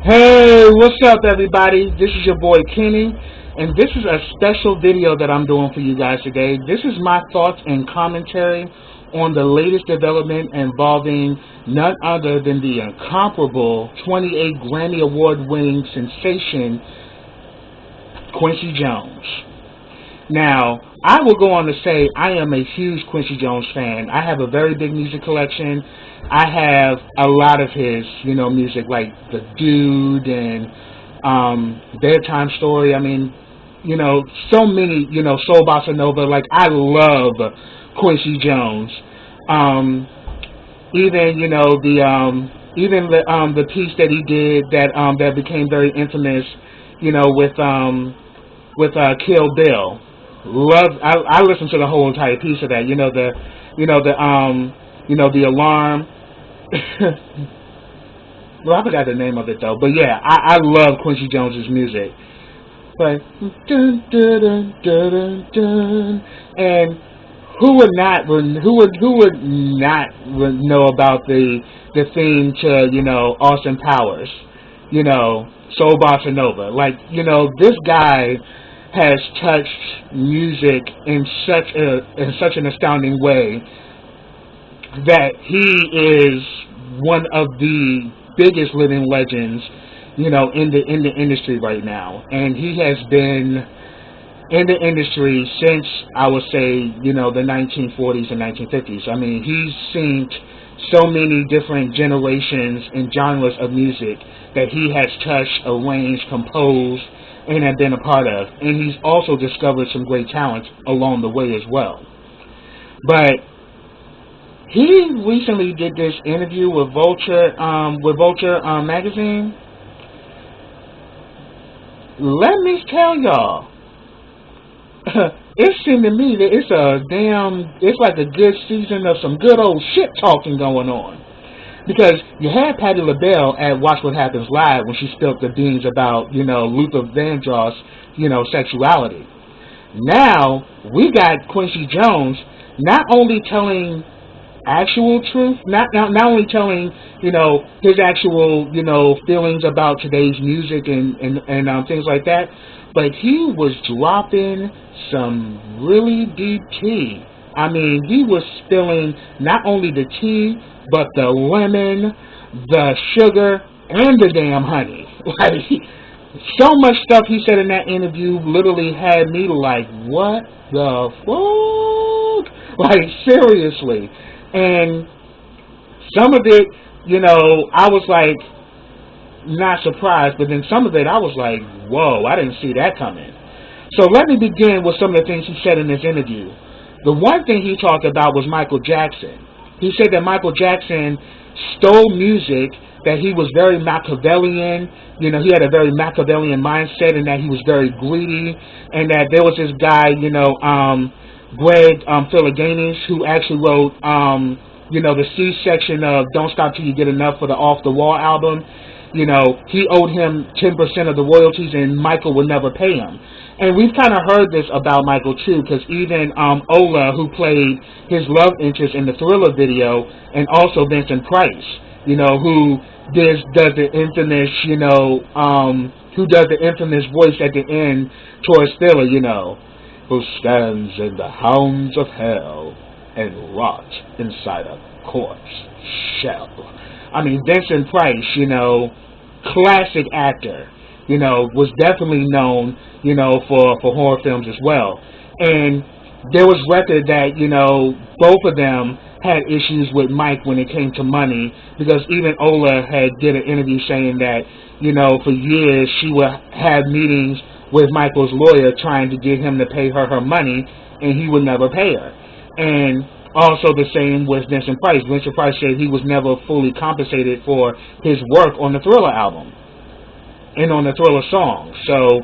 Hey, what's up, everybody? This is your boy Kenny, and this is a special video that I'm doing for you guys today. This is my thoughts and commentary on the latest development involving none other than the incomparable 28 Grammy Award-winning sensation, Quincy Jones. Now, I will go on to say I am a huge Quincy Jones fan. I have a very big music collection. I have a lot of his, music like The Dude and Bedtime Story. I mean, so many, Soul Bossa Nova. Like, I love Quincy Jones. Even, the piece that he did that became very infamous, with Kill Bill. I listened to the whole entire piece of that. The alarm. Well, I forgot the name of it though. But yeah, I love Quincy Jones's music. But dun, dun, dun, dun, dun, dun. And who would not know about the theme to Austin Powers, Soul Bossa Nova. Like, this guy has touched music in such an astounding way that he is one of the biggest living legends, in the industry right now. And he has been in the industry since, I would say, the 1940s and 1950s. I mean, he's seen so many different generations and genres of music that he has touched, arranged, composed, and have been a part of. And he's also discovered some great talent along the way as well. But he recently did this interview with Vulture magazine. Let me tell y'all, it seemed to me that it's like a good season of some good old shit talking going on. Because you had Patti LaBelle at Watch What Happens Live when she spilled the beans about, Luther Vandross's, sexuality. Now, we got Quincy Jones not only telling actual truth, not only telling, his actual, feelings about today's music and things like that, but he was dropping some really deep tea. I mean, he was spilling not only the tea, but the lemon, the sugar, and the damn honey. Like, so much stuff he said in that interview literally had me like, what the fuck? Like, seriously. And some of it, I was like, not surprised, but then some of it I was like, whoa, I didn't see that coming. So let me begin with some of the things he said in this interview. The one thing he talked about was Michael Jackson. He said that Michael Jackson stole music, that he was very Machiavellian, he had a very Machiavellian mindset, and that he was very greedy, and that there was this guy, Greg Philaganis, who actually wrote, the C section of Don't Stop Till You Get Enough for the Off the Wall album. He owed him 10% of the royalties, and Michael would never pay him. And we've kind of heard this about Michael too, because even Ola, who played his love interest in the Thriller video, and also Vincent Price, who does the infamous, who does the infamous voice at the end towards Thriller, who stands in the hounds of hell and rot inside a corpse shell. I mean, Vincent Price, classic actor, was definitely known, for horror films as well. And there was record that, both of them had issues with Mike when it came to money, because even Ola had did an interview saying that, for years she would have meetings with Michael's lawyer trying to get him to pay her money, and he would never pay her. And also the same with Vincent Price. Vincent Price said he was never fully compensated for his work on the Thriller album and on the Thriller song. So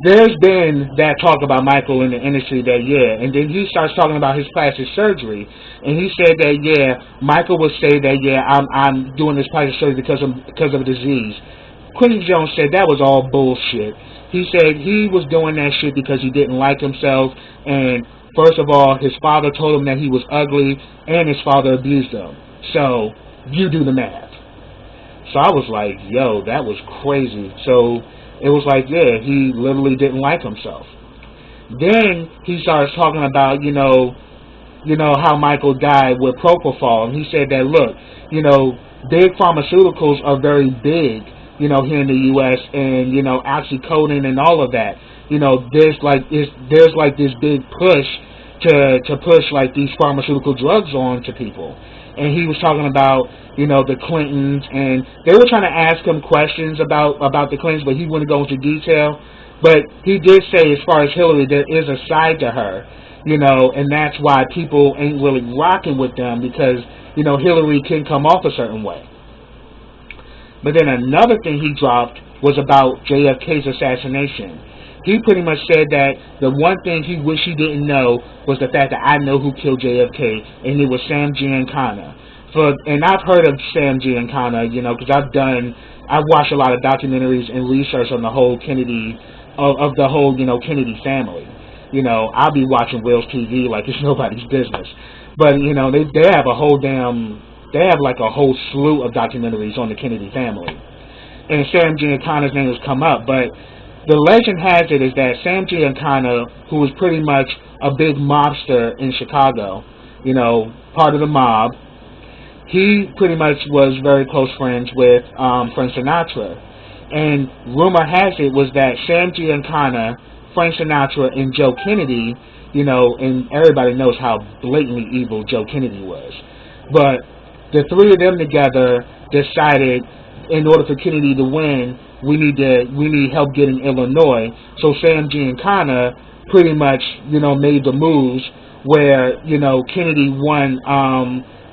there's been that talk about Michael in the industry that, yeah. And then he starts talking about his plastic surgery. And he said that, yeah, Michael would say that, yeah, I'm doing this plastic surgery because of a disease. Quincy Jones said that was all bullshit. He said he was doing that shit because he didn't like himself, and first of all, his father told him that he was ugly, and his father abused him. So, you do the math. So I was like, yo, that was crazy. So it was like, yeah, he literally didn't like himself. Then he starts talking about, how Michael died with propofol, and he said that, look, big pharmaceuticals are very big, here in the U.S., and oxycodone and all of that. There's like this big push to push like these pharmaceutical drugs on to people. And he was talking about the Clintons, and they were trying to ask him questions about the Clintons, but he wouldn't go into detail. But he did say, as far as Hillary, there is a side to her, and that's why people ain't really rocking with them, because Hillary can come off a certain way. But then another thing he dropped was about JFK's assassination. He pretty much said that the one thing he wished he didn't know was the fact that I know who killed JFK, and it was Sam Giancana. And I've heard of Sam Giancana, because I've watched a lot of documentaries and research on the whole Kennedy, of the whole, Kennedy family. I'll be watching Will's TV like it's nobody's business. But, they have they have like a whole slew of documentaries on the Kennedy family. And Sam Giancana's name has come up, but the legend has it is that Sam Giancana, who was pretty much a big mobster in Chicago, part of the mob, he pretty much was very close friends with Frank Sinatra. And rumor has it was that Sam Giancana, Frank Sinatra, and Joe Kennedy, and everybody knows how blatantly evil Joe Kennedy was. But the three of them together decided, in order for Kennedy to win, we need help getting Illinois. So Sam Giancana pretty much, made the moves where, Kennedy won,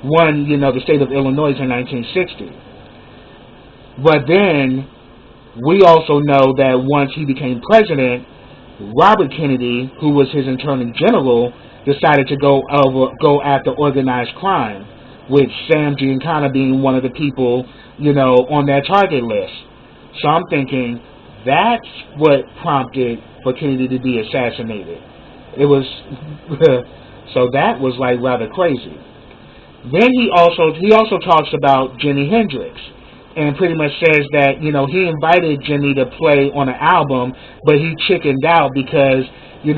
the state of Illinois in 1960. But then we also know that once he became president, Robert Kennedy, who was his attorney general, decided to go after organized crime, with Sam Giancana being one of the people, on that target list. So I'm thinking that's what prompted for Kennedy to be assassinated. It was so that was like rather crazy. Then he also talks about Jimi Hendrix, and pretty much says that he invited Jimmy to play on an album, but he chickened out because he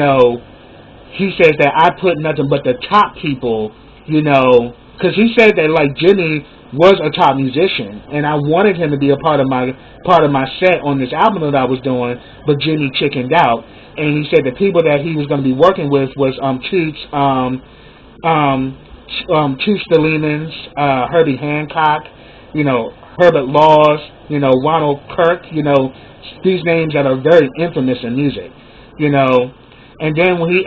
says that I put nothing but the top people, because he said that like Jimmy was a top musician, and I wanted him to be a part of my set on this album that I was doing, but Jimmy chickened out, and he said the people that he was going to be working with was Toots Thielemans, Herbie Hancock, Herbert Laws, Ronald Kirk, these names that are very infamous in music, And then when they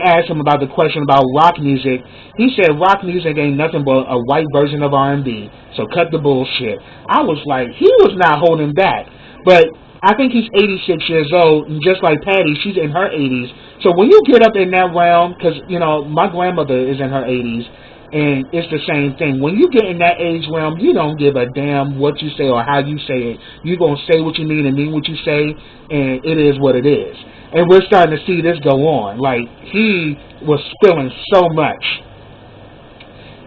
asked him about the question about rock music, he said rock music ain't nothing but a white version of R&B. So cut the bullshit. I was like, he was not holding back. But I think he's 86 years old, and just like Patty, she's in her 80s. So when you get up in that realm, because my grandmother is in her 80s, and it's the same thing. When you get in that age realm, you don't give a damn what you say or how you say it. You're gonna say what you mean and mean what you say, and it is what it is. And we're starting to see this go on. Like, he was spilling so much.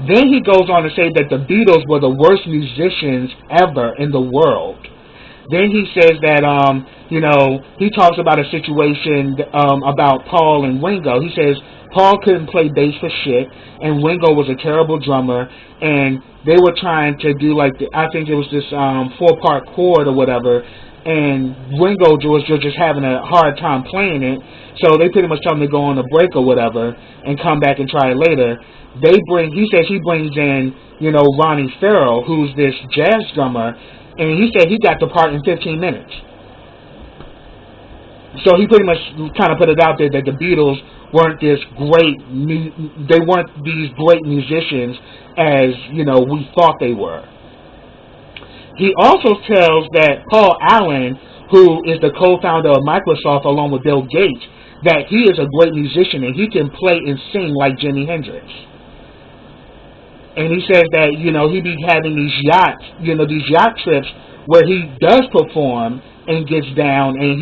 Then he goes on to say that the Beatles were the worst musicians ever in the world. Then he says that, he talks about a situation about Paul and Ringo. He says Paul couldn't play bass for shit, and Ringo was a terrible drummer, and they were trying to do I think it was this 4-part chord or whatever, and Ringo was just having a hard time playing it, so they pretty much tell him to go on a break or whatever and come back and try it later. He says he brings in, Ronnie Farrell, who's this jazz drummer, and he said he got the part in 15 minutes. So he pretty much kind of put it out there that the Beatles weren't these great musicians as, we thought they were. He also tells that Paul Allen, who is the co-founder of Microsoft along with Bill Gates, that he is a great musician and he can play and sing like Jimi Hendrix. And he says that, he be having these yacht trips where he does perform and gets down, and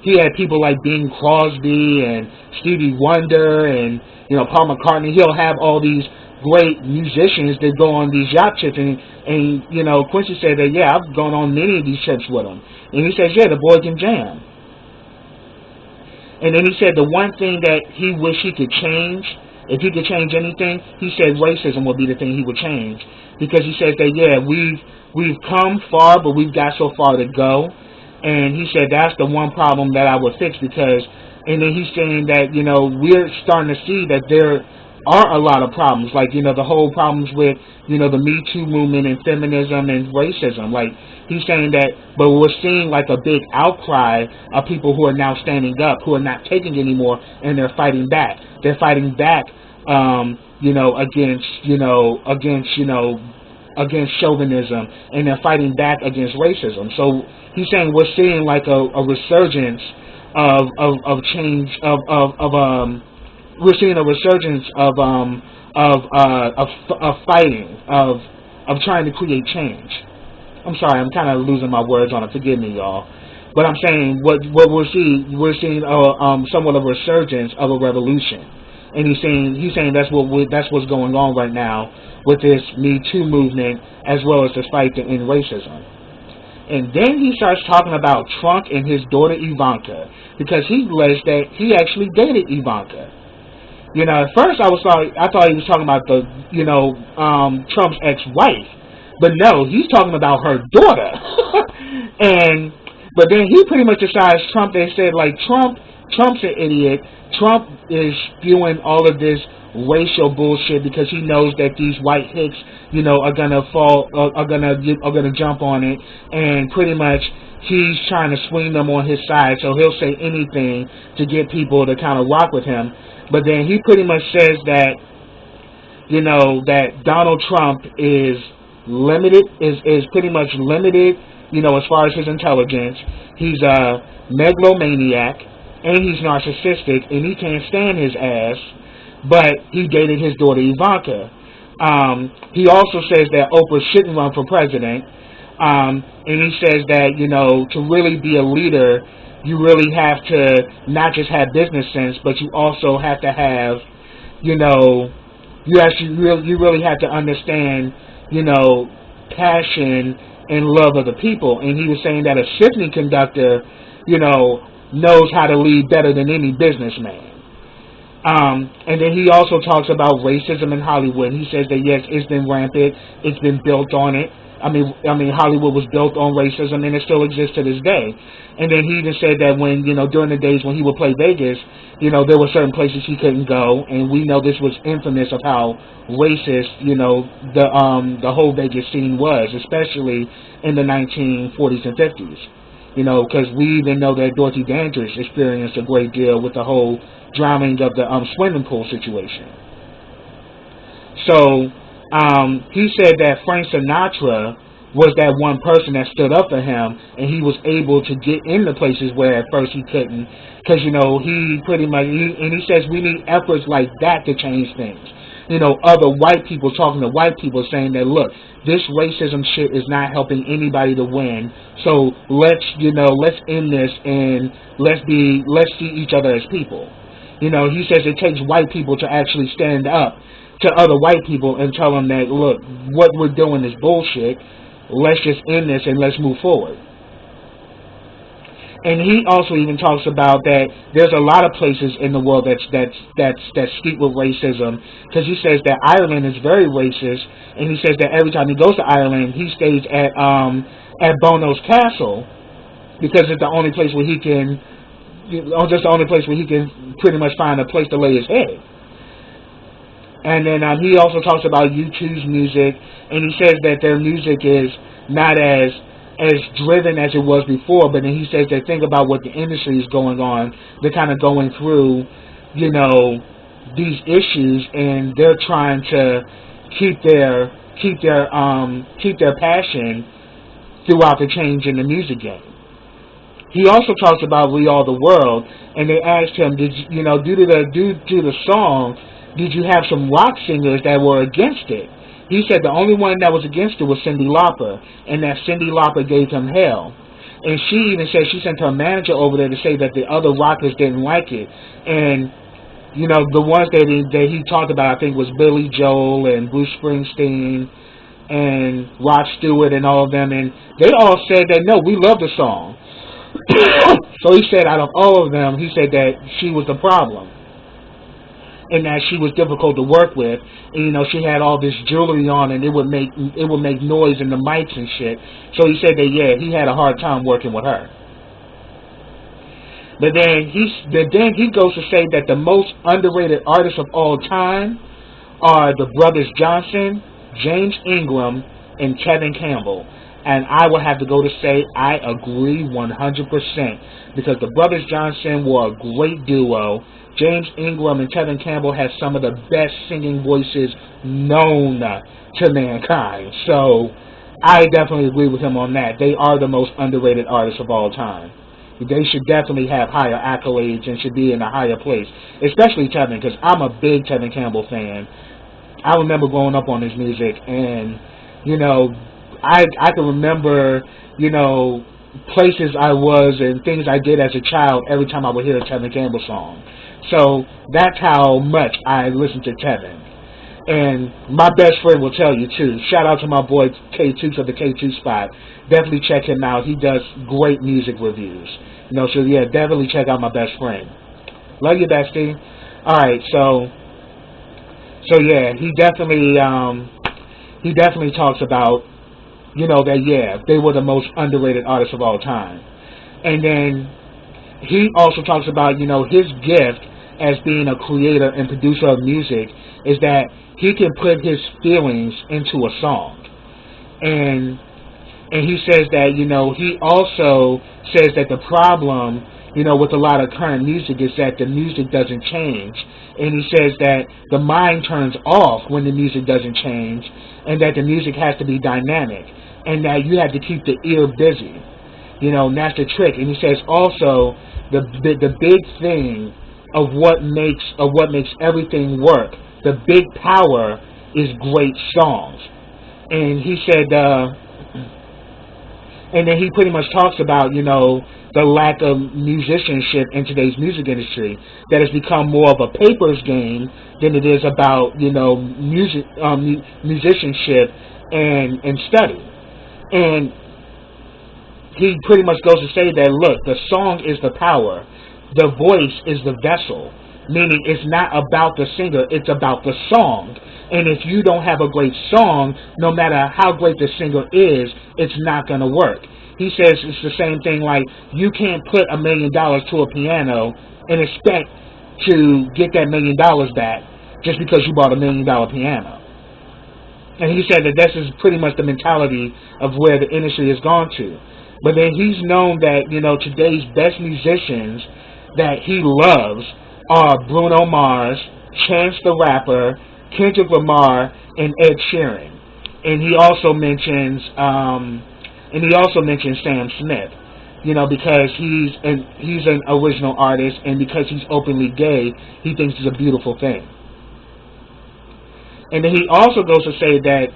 he had people like Bing Crosby and Stevie Wonder and, Paul McCartney. He'll have all these great musicians that go on these yacht trips, and you know, Quincy said that, yeah, I've gone on many of these trips with him, and he says, yeah, the boy can jam. And then he said the one thing that he wished he could change, if he could change anything, he said racism would be the thing he would change, because he says that, yeah, we've come far, but we've got so far to go, and he said that's the one problem that I would fix, because, and then he's saying that, you know, we're starting to see that there are a lot of problems, like, you know, the whole problems with, you know, the Me Too movement and feminism and racism. Like, he's saying that, but we're seeing like a big outcry of people who are now standing up, who are not taking anymore, and they're fighting back. They're fighting back, you know, against chauvinism, and they're fighting back against racism. So he's saying we're seeing like a resurgence of change we're seeing a resurgence of fighting, of trying to create change. I'm sorry, I'm kind of losing my words on it. Forgive me, y'all. But I'm saying what we're seeing somewhat of a resurgence of a revolution, and he's saying that's what's going on right now with this Me Too movement, as well as the fight to end racism. And then he starts talking about Trump and his daughter Ivanka, because he alleged that he actually dated Ivanka. You know, at first I thought he was talking about the, you know, Trump's ex-wife, but no, he's talking about her daughter. But then he pretty much decides they said like Trump's an idiot. Trump is spewing all of this racial bullshit because he knows that these white hicks, you know, are gonna jump on it, and pretty much he's trying to swing them on his side, so he'll say anything to get people to kind of rock with him. But then he pretty much says that, you know, that Donald Trump is limited, is pretty much limited, you know, as far as his intelligence. He's a megalomaniac, and he's narcissistic, and he can't stand his ass, but he dated his daughter Ivanka. He also says that Oprah shouldn't run for president, and he says that, you know, to really be a leader, you really have to not just have business sense, but you also have to have, you know, you really have to understand, you know, passion and love of the people. And he was saying that a symphony conductor, you know, knows how to lead better than any businessman. And then he also talks about racism in Hollywood. He says that, yes, it's been rampant, it's been built on it. I mean, Hollywood was built on racism, and it still exists to this day. And then he even said that when, you know, during the days when he would play Vegas, you know, there were certain places he couldn't go, and we know this was infamous of how racist, you know, the whole Vegas scene was, especially in the 1940s and 50s. You know, because we even know that Dorothy Dandridge experienced a great deal with the whole drowning of the swimming pool situation. So he said that Frank Sinatra was that one person that stood up for him, and he was able to get into places where at first he couldn't, because, you know, he pretty much, and he says we need efforts like that to change things. You know, other white people talking to white people saying that, look, this racism shit is not helping anybody to win, so let's end this, and let's see each other as people. You know, he says it takes white people to actually stand up to other white people and tell them that, look, what we're doing is bullshit. Let's just end this and let's move forward. And he also even talks about that there's a lot of places in the world that's steeped with racism, because he says that Ireland is very racist, and he says that every time he goes to Ireland, he stays at Bono's Castle, because it's the only place where he can, pretty much find a place to lay his head. And then he also talks about U2's music, and he says that their music is not as driven as it was before, but then he says that think about what the industry is going on. They're kind of going through, you know, these issues, and they're trying to keep their passion throughout the change in the music game. He also talks about We Are the World, and they asked him, did you know, due to the song, did you have some rock singers that were against it? He said the only one that was against it was Cyndi Lauper, and that Cyndi Lauper gave him hell. And she even said she sent her manager over there to say that the other rockers didn't like it. And You know, the ones that he talked about, I think, was Billy Joel and Bruce Springsteen and Rod Stewart and all of them, and they all said that no, we love the song. So he said, out of all of them, he said that she was the problem, and that she was difficult to work with. And, you know, she had all this jewelry on, and it would make noise in the mics and shit. So he said that yeah, he had a hard time working with her. But then he goes to say that the most underrated artists of all time are the brothers Johnson, James Ingram, and Kevin Campbell. And I would have to go to say I agree 100%, because the brothers Johnson were a great duo. James Ingram and Kevin Campbell had some of the best singing voices known to mankind. So I definitely agree with him on that. They are the most underrated artists of all time. They should definitely have higher accolades and should be in a higher place, especially Kevin, because I'm a big Kevin Campbell fan. I remember growing up on his music, and, you know, I can remember, you know, places I was and things I did as a child every time I would hear a Kevin Campbell song. So that's how much I listen to Kevin. And my best friend will tell you, too. Shout out to my boy K2 of the K2 Spot. Definitely check him out. He does great music reviews. You know, so yeah, definitely check out my best friend. Love you, bestie. Alright, so yeah, he definitely talks about, you know, that yeah, they were the most underrated artists of all time. And then he also talks about, you know, his gift as being a creator and producer of music is that he can put his feelings into a song. And he says that, you know, he also says that the problem, you know, with a lot of current music is that the music doesn't change. And he says that the mind turns off when the music doesn't change, and that the music has to be dynamic, and that you have to keep the ear busy. You know, and that's the trick. And he says also the big thing of what makes everything work, the big power is great songs. And he said, and then he pretty much talks about, you know, the lack of musicianship in today's music industry, that has become more of a papers game than it is about, you know, musicianship and study. And he pretty much goes to say that, look, the song is the power, the voice is the vessel, meaning it's not about the singer, it's about the song. And if you don't have a great song, no matter how great the singer is, it's not going to work. He says it's the same thing, like you can't put $1 million to a piano and expect to get that $1 million back just because you bought $1 million piano. And he said that this is pretty much the mentality of where the industry has gone to. But then he's known that, you know, today's best musicians that he loves are Bruno Mars, Chance the Rapper, Kendrick Lamar, and Ed Sheeran. And he also mentions Sam Smith, you know, because he's an original artist, and because he's openly gay, he thinks it's a beautiful thing. And then he also goes to say that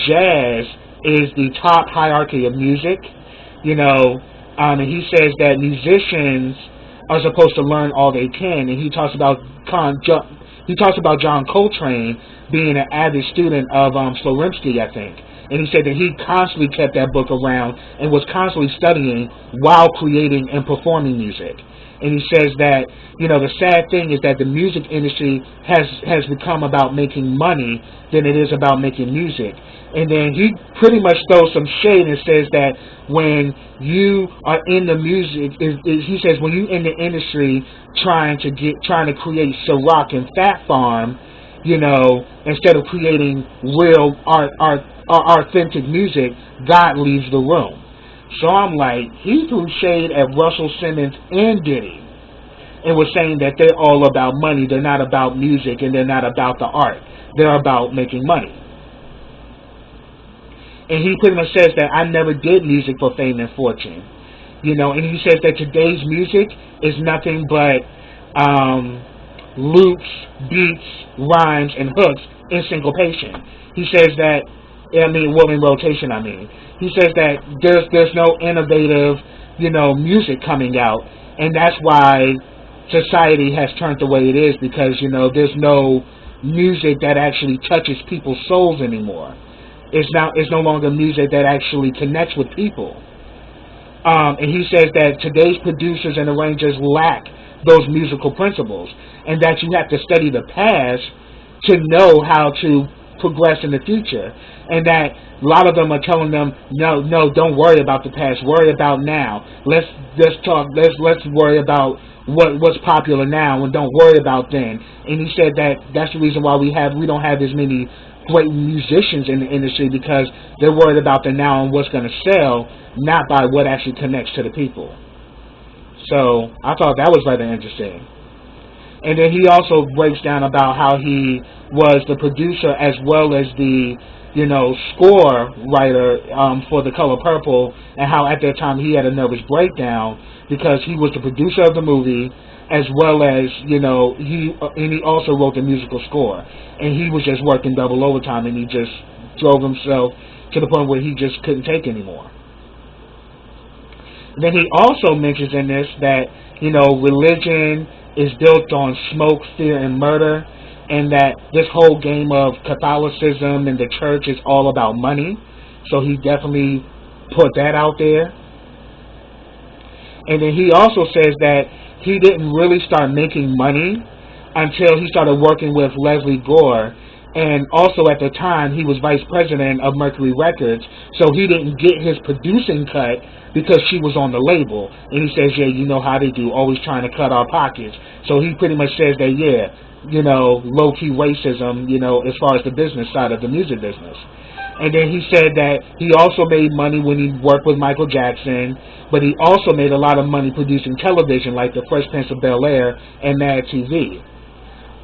jazz is the top hierarchy of music, you know, and he says that musicians are supposed to learn all they can, and he talks about John Coltrane being an avid student of Slorensky, I think. And he said that he constantly kept that book around and was constantly studying while creating and performing music. And he says that, you know, the sad thing is that the music industry has become about making money than it is about making music. And then he pretty much throws some shade and says that when you are in the music, he says when you in the industry trying to create Ciroc and Fat Farm, you know, instead of creating real authentic music, God leaves the room. So I'm like, he threw shade at Russell Simmons and Diddy, and was saying that they're all about money. They're not about music, and they're not about the art. They're about making money. And he pretty much says that I never did music for fame and fortune, you know. And he says that today's music is nothing but loops, beats, rhymes, and hooks in syncopation. He says that, in rotation. He says that there's no innovative, you know, music coming out, and that's why society has turned the way it is, because, you know, there's no music that actually touches people's souls anymore. It's no longer music that actually connects with people. And he says that today's producers and arrangers lack those musical principles, and that you have to study the past to know how to progress in the future, and that a lot of them are telling them, no, don't worry about the past, worry about now. Let's worry about what's popular now, and don't worry about then. And he said that that's the reason why we don't have as many great musicians in the industry, because they're worried about the now and what's going to sell, not by what actually connects to the people. So I thought that was rather interesting. And then he also breaks down about how he was the producer as well as the, you know, score writer for The Color Purple, and how at that time he had a nervous breakdown because he was the producer of the movie, as well as, you know, he also wrote the musical score, and he was just working double overtime, and he just drove himself to the point where he just couldn't take anymore. And then he also mentions in this that, you know, religion is built on smoke, fear, and murder, and that this whole game of Catholicism and the church is all about money. So he definitely put that out there. And then he also says that he didn't really start making money until he started working with Leslie Gore, and also at the time he was vice president of Mercury Records, so he didn't get his producing cut because she was on the label. And he says, yeah, you know how they do, always trying to cut our pockets. So he pretty much says that, yeah, you know, low-key racism, you know, as far as the business side of the music business. And then he said that he also made money when he worked with Michael Jackson, but he also made a lot of money producing television like The Fresh Prince of Bel-Air and Mad TV.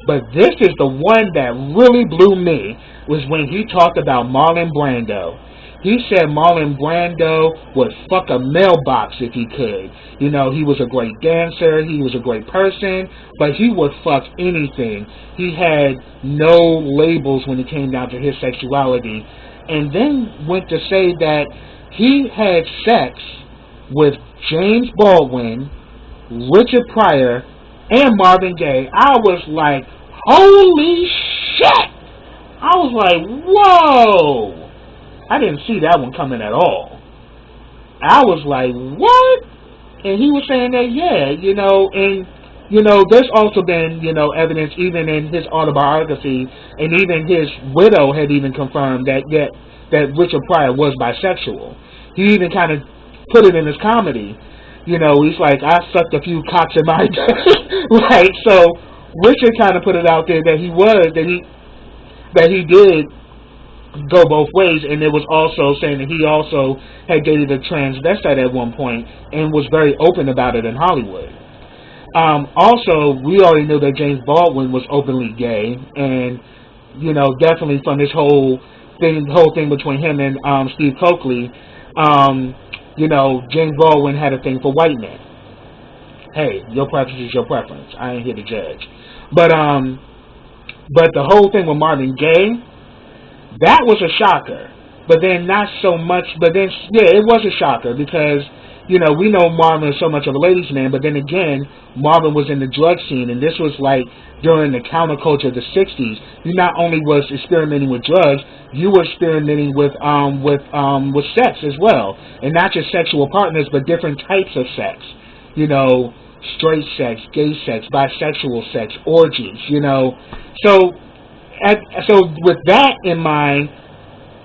But this is the one that really blew me, was when he talked about Marlon Brando. He said Marlon Brando would fuck a mailbox if he could. You know, he was a great dancer, he was a great person, but he would fuck anything. He had no labels when it came down to his sexuality. And then went to say that he had sex with James Baldwin, Richard Pryor, and Marvin Gaye. I was like, holy shit! I was like, whoa! I didn't see that one coming at all. I was like, what? And he was saying that, yeah, you know, and, you know, there's also been, you know, evidence even in his autobiography, and even his widow had even confirmed that Richard Pryor was bisexual. He even kind of put it in his comedy. You know, he's like, I sucked a few cocks in my day. Right, so Richard kind of put it out there that he did go both ways, and it was also saying that he also had dated a transvestite at one point and was very open about it in Hollywood. Also, we already knew that James Baldwin was openly gay, and, you know, definitely from this whole thing between him and Steve Coakley, you know, James Baldwin had a thing for white men. Hey, your preference is your preference. I ain't here to judge. But the whole thing with Marvin Gaye, that was a shocker. But then not so much, but then, yeah, it was a shocker because, you know, we know Marvin is so much of a ladies' man, but then again, Marvin was in the drug scene, and this was like during the counterculture of the 60s. You not only was experimenting with drugs, you were experimenting with sex as well, and not just sexual partners, but different types of sex. You know, straight sex, gay sex, bisexual sex, orgies. You know, so with that in mind,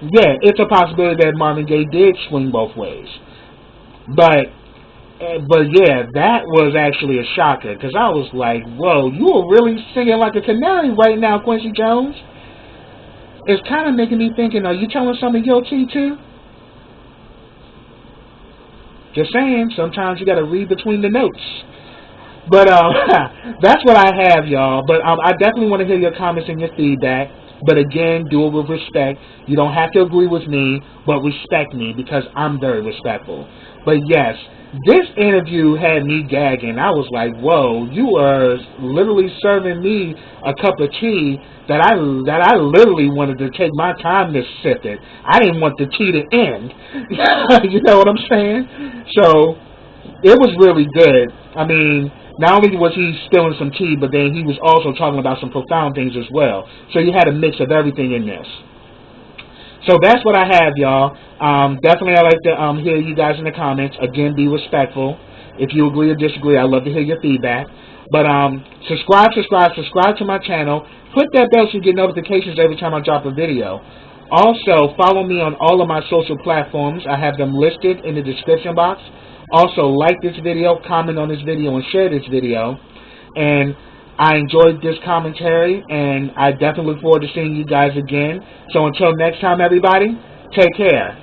yeah, it's a possibility that Marvin Gaye did swing both ways. But yeah, that was actually a shocker, because I was like, whoa, you are really singing like a canary right now, Quincy Jones. It's kind of making me thinking, are you telling some of your tea too? Just saying, sometimes you got to read between the notes. But that's what I have, y'all. But I definitely want to hear your comments and your feedback. But again, do it with respect. You don't have to agree with me, but respect me, because I'm very respectful. But yes, this interview had me gagging. I was like, whoa, you are literally serving me a cup of tea that I literally wanted to take my time to sip it. I didn't want the tea to end. You know what I'm saying? So it was really good. I mean, Not only was he spilling some tea, but then he was also talking about some profound things as well. So you had a mix of everything in this. So that's what I have, y'all. Definitely I'd like to hear you guys in the comments. Again, be respectful. If you agree or disagree, I'd love to hear your feedback. But subscribe to my channel. Click that bell so you get notifications every time I drop a video. Also, follow me on all of my social platforms. I have them listed in the description box. Also, like this video, comment on this video, and share this video. And I enjoyed this commentary, and I definitely look forward to seeing you guys again. So until next time, everybody, take care.